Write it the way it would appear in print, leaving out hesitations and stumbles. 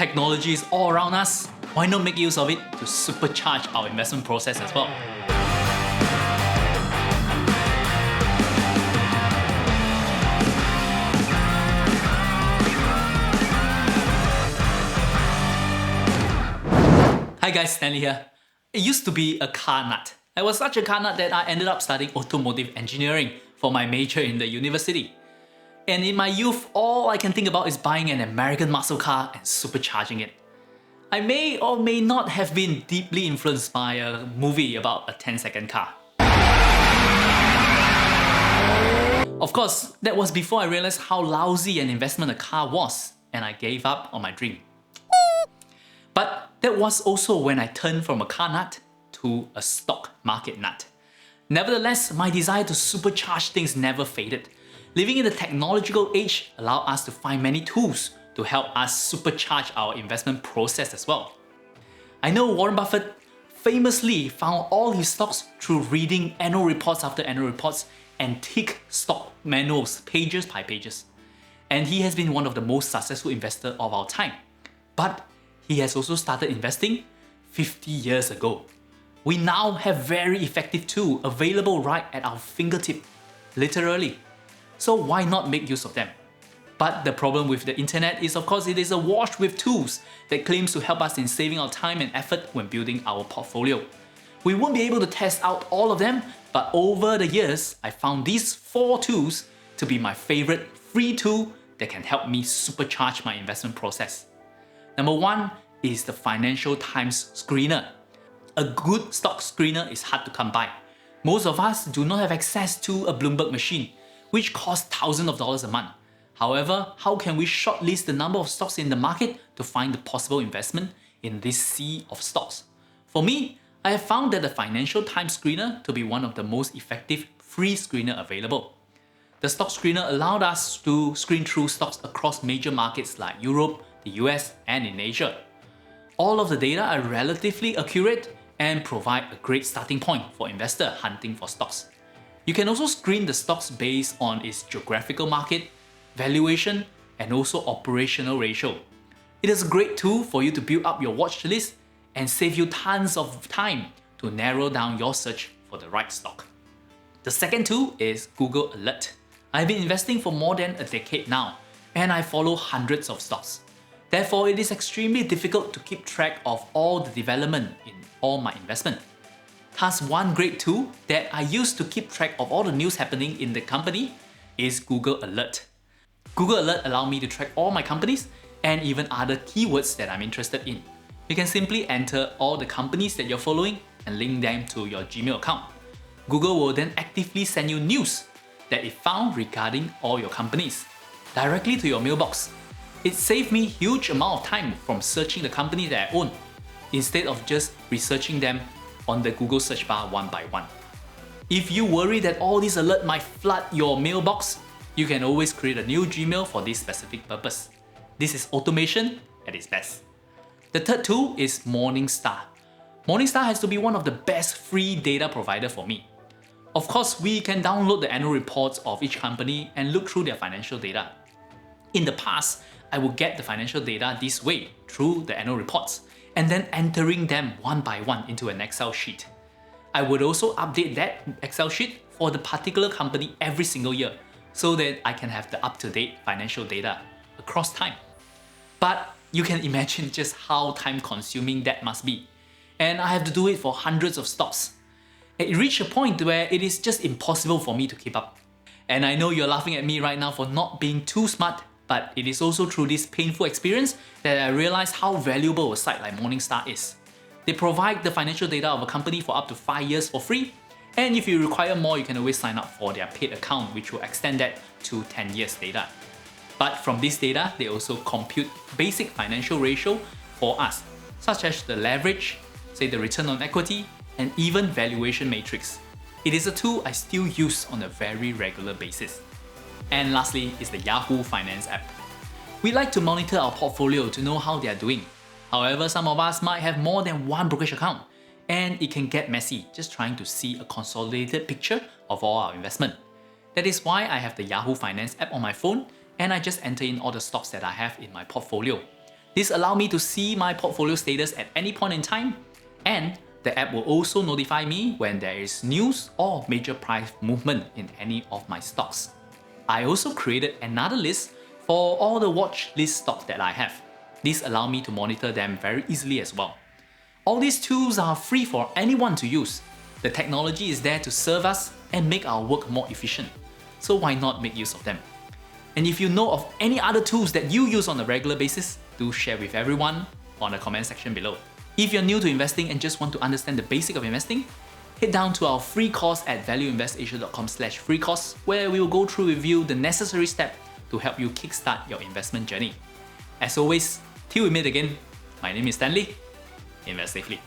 Technology is all around us. Why not make use of it to supercharge our investment process as well? Hi guys, Stanley here. I used to be a car nut. I was such a car nut that I ended up studying automotive engineering for my major in the university. And in my youth, all I can think about is buying an American muscle car and supercharging it. I may or may not have been deeply influenced by a movie about a 10-second car. Of course, that was before I realized how lousy an investment a car was, and I gave up on my dream. But that was also when I turned from a car nut to a stock market nut. Nevertheless, my desire to supercharge things never faded. Living in the technological age allowed us to find many tools to help us supercharge our investment process as well. I know Warren Buffett famously found all his stocks through reading annual reports after annual reports and thick stock manuals, pages by pages. And he has been one of the most successful investors of our time. But he has also started investing 50 years ago. We now have very effective tools available right at our fingertip, literally. So why not make use of them? But the problem with the internet is, of course, it is awash with tools that claims to help us in saving our time and effort when building our portfolio. We won't be able to test out all of them, but over the years, I found these 4 tools to be my favorite free tool that can help me supercharge my investment process. Number 1 is the Financial Times Screener. A good stock screener is hard to come by. Most of us do not have access to a Bloomberg machine, which costs thousands of dollars a month. However, how can we shortlist the number of stocks in the market to find the possible investment in this sea of stocks? For me, I have found that the Financial Times Screener to be one of the most effective free screener available. The stock screener allowed us to screen through stocks across major markets like Europe, the US, and in Asia. All of the data are relatively accurate and provide a great starting point for investors hunting for stocks. You can also screen the stocks based on its geographical market, valuation, and also operational ratio. It is a great tool for you to build up your watch list and save you tons of time to narrow down your search for the right stock. The second tool is Google Alert. I've been investing for more than a decade now, and I follow hundreds of stocks. Therefore, it is extremely difficult to keep track of all the development in all my investment. Thus, one great tool that I use to keep track of all the news happening in the company is Google Alert. Google Alert allows me to track all my companies and even other keywords that I'm interested in. You can simply enter all the companies that you're following and link them to your Gmail account. Google will then actively send you news that it found regarding all your companies directly to your mailbox. It saved me huge amount of time from searching the company that I own, instead of just researching them on the Google search bar one by one. If you worry that all these alerts might flood your mailbox, you can always create a new Gmail for this specific purpose. This is automation at its best. The third tool is Morningstar. Morningstar has to be one of the best free data provider for me. Of course, we can download the annual reports of each company and look through their financial data. In the past, I would get the financial data this way through the annual reports and then entering them one by one into an Excel sheet. I would also update that Excel sheet for the particular company every single year so that I can have the up-to-date financial data across time. But you can imagine just how time-consuming that must be. And I have to do it for hundreds of stocks. It reached a point where it is just impossible for me to keep up. And I know you're laughing at me right now for not being too smart, but it is also through this painful experience that I realized how valuable a site like Morningstar is. They provide the financial data of a company for up to 5 years for free, and if you require more, you can always sign up for their paid account, which will extend that to 10 years data. But from this data, they also compute basic financial ratio for us, such as the leverage, say the return on equity, and even valuation matrix. It is a tool I still use on a very regular basis. And lastly is the Yahoo Finance app. We like to monitor our portfolio to know how they are doing. However, some of us might have more than one brokerage account, and it can get messy just trying to see a consolidated picture of all our investment. That is why I have the Yahoo Finance app on my phone, and I just enter in all the stocks that I have in my portfolio. This allows me to see my portfolio status at any point in time, and the app will also notify me when there is news or major price movement in any of my stocks. I also created another list for all the watch list stocks that I have. This allows me to monitor them very easily as well. All these tools are free for anyone to use. The technology is there to serve us and make our work more efficient. So why not make use of them? And if you know of any other tools that you use on a regular basis, do share with everyone on the comment section below. If you're new to investing and just want to understand the basic of investing, head down to our free course at valueinvestasia.com/free course, where we will go through with you the necessary steps to help you kickstart your investment journey. As always, till we meet again, my name is Stanley. Invest safely.